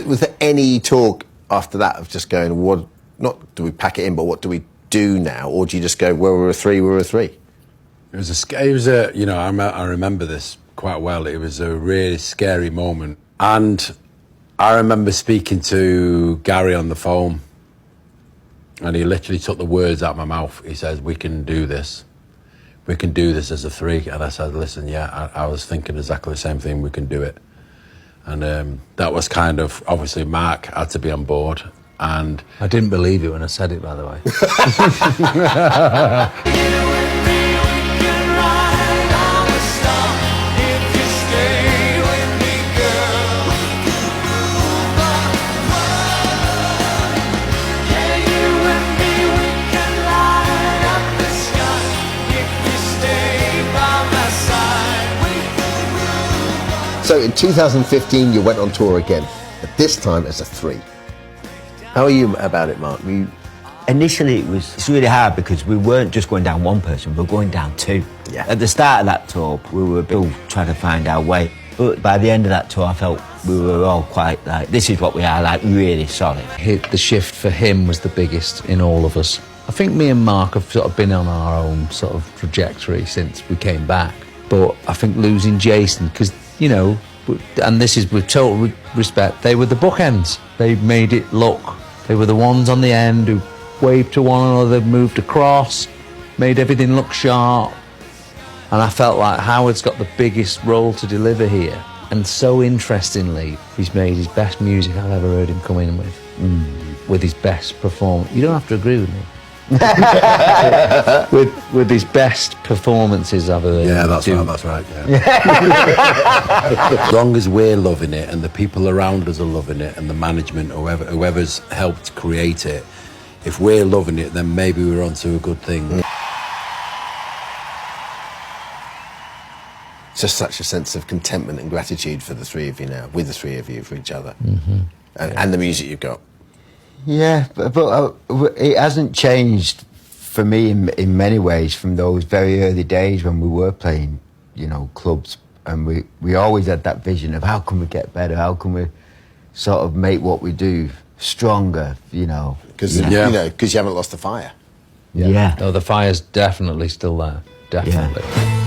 Was there any talk after that of just going, what, not do we pack it in, but what do we do now? Or do you just go, well, we're a three, we're a three? It was a, you know, I remember this quite well. It was a really scary moment. And I remember speaking to Gary on the phone, and he literally took the words out of my mouth. He says, we can do this. We can do this as a three. And I said, listen, yeah, I was thinking exactly the same thing. We can do it. And that was kind of, obviously, Mark had to be on board. And I didn't believe it when I said it, by the way. So in 2015, you went on tour again, but this time as a three. How are you about it, Mark? Initially, it's really hard because we weren't just going down one person, we were going down two. Yeah. At the start of that tour, we were still trying to find our way. But by the end of that tour, I felt we were all quite like, this is what we are, like really solid. The shift for him was the biggest in all of us. I think me and Mark have sort of been on our own sort of trajectory since we came back. But I think losing Jason, because, you know, and this is with total respect, they were the bookends. They made it look. They were the ones on the end who waved to one another, moved across, made everything look sharp. And I felt like Howard's got the biggest role to deliver here. And so interestingly, he's made his best music I've ever heard him come in with his best performance. You don't have to agree with me. with his best performances I've heard. yeah, that's right. Yeah. As long as we're loving it and the people around us are loving it and the management, whoever's helped create it, if we're loving it, then maybe we're onto a good thing. Just such a sense of contentment and gratitude for the three of you now, with the three of you, for each other, and the music you've got. Yeah, but it hasn't changed for me in many ways from those very early days when we were playing, you know, clubs, and we always had that vision of how can we get better, how can we sort of make what we do stronger, you know. Because you haven't lost the fire. Yeah. No, the fire's definitely still there, definitely. Yeah.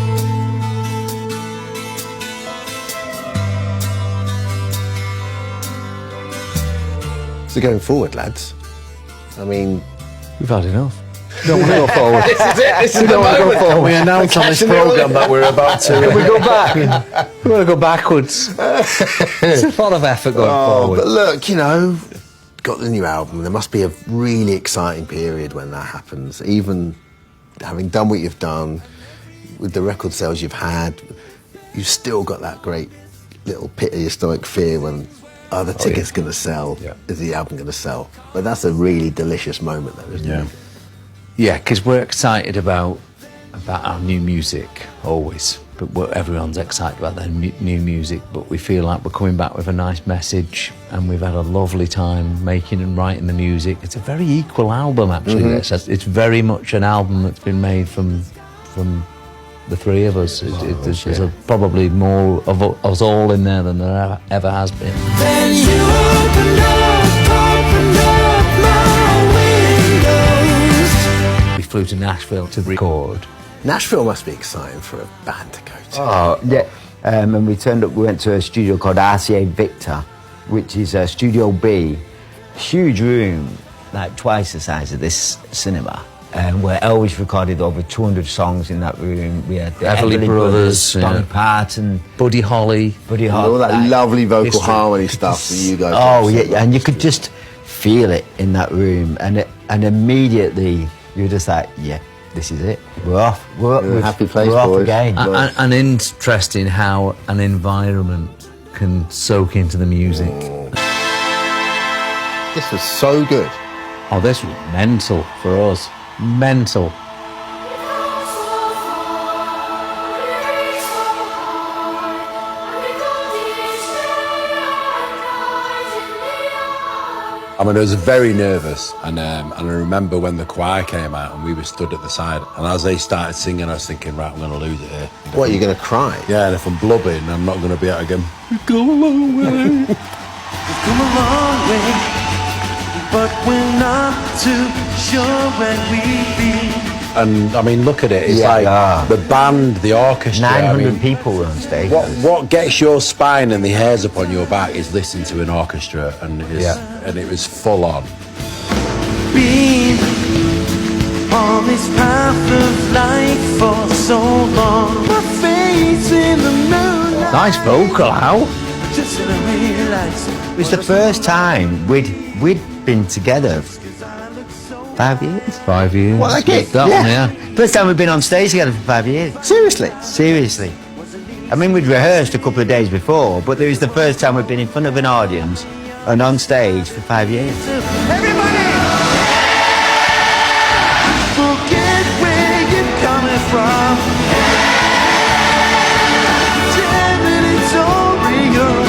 So going forward, lads, I mean, We've had enough. Don't want to go forward. This is it. This is the moment. Can we announce on this programme that we're about to... Can we go back? We want to go backwards. It's a lot of effort going forward. But look, you know, got the new album. There must be a really exciting period when that happens. Even having done what you've done, with the record sales you've had, you've still got that great little pit of your stomach fear when, are the tickets going to sell? Yeah. Is the album going to sell? But that's a really delicious moment, though, isn't it? Yeah, because we're excited about our new music, always. But everyone's excited about their new music, but we feel like we're coming back with a nice message, and we've had a lovely time making and writing the music. It's a very equal album, actually. It's very much an album that's been made from the three of us. There's probably more of us all in there than there ever has been. Then you opened up my windows. We flew to Nashville to record. Nashville must be exciting for a band to go to. Oh, yeah. And we went to a studio called RCA Victor, which is a Studio B, huge room, like twice the size of this cinema. Where Elvis recorded over 200 songs in that room. We had the Everly Brothers, Dolly Parton, Buddy Holly. And all that lovely vocal harmony stuff that you guys and you could just feel it in that room, and immediately you're just like, yeah, this is it. We're off. We're a happy place, we're off boys. again. And interesting how an environment can soak into the music. This was so good. Oh, this was mental for us. Mental. I mean, I was very nervous, and I remember when the choir came out and we were stood at the side, and as they started singing, I was thinking, right, I'm going to lose it here. What, you're going to cry? Yeah, and if I'm blubbing, I'm not going to be able to go away. come a long way, but we're not too sure where we've been. And I mean, look at it. It's Yeah. like Yeah. the band, the orchestra. 900 I mean, people were on stage. What gets your spine and the hairs upon your back is listening to an orchestra, and it was full on. Been on this path of life for so long. My face in the moonlight. Nice vocal, Al. Just to realize It was the first time we'd been together 5 years. 5 years. Well, like it, That yeah. one, yeah. First time we've been on stage together for 5 years. Seriously. Seriously. I mean, we'd rehearsed a couple of days before, but it was the first time we'd been in front of an audience and on stage for 5 years. everybody. Forget where you're coming from. Damn it, it's all real.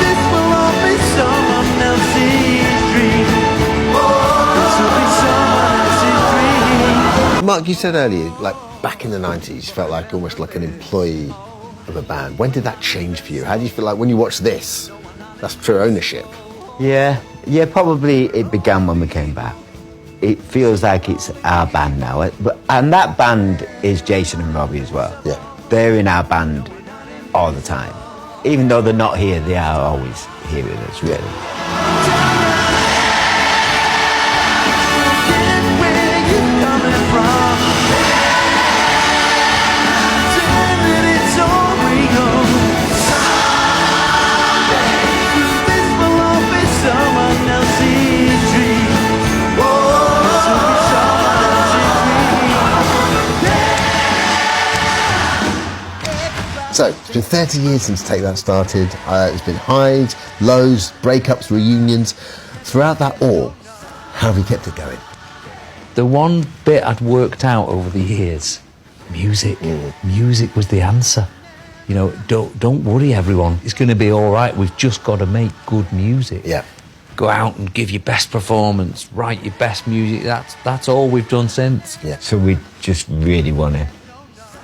This will all be someone else's dream. This will be someone else's dream. Mark, you said earlier, like back in the 90s, you felt like almost like an employee of a band. When did that change for you? How do you feel like when you watch this? That's true ownership. Yeah, probably it began when we came back. It feels like it's our band now. And that band is Jason and Robbie as well. Yeah. They're in our band all the time. Even though they're not here, they are always here with us, really. Forget where you're coming from. Damn it, it's all real. This will all be someone else's dream. This will be someone else's dream. So, it's been 30 years since Take That started. It's been highs, lows, breakups, reunions. Throughout that all, how have you kept it going? The one bit I'd worked out over the years, music. Music was the answer. You know, don't worry, everyone. It's going to be all right. We've just got to make good music. Yeah. Go out and give your best performance, write your best music. That's all we've done since. Yeah. So we just really want to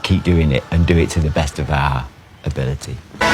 keep doing it and do it to the best of our ability. Forget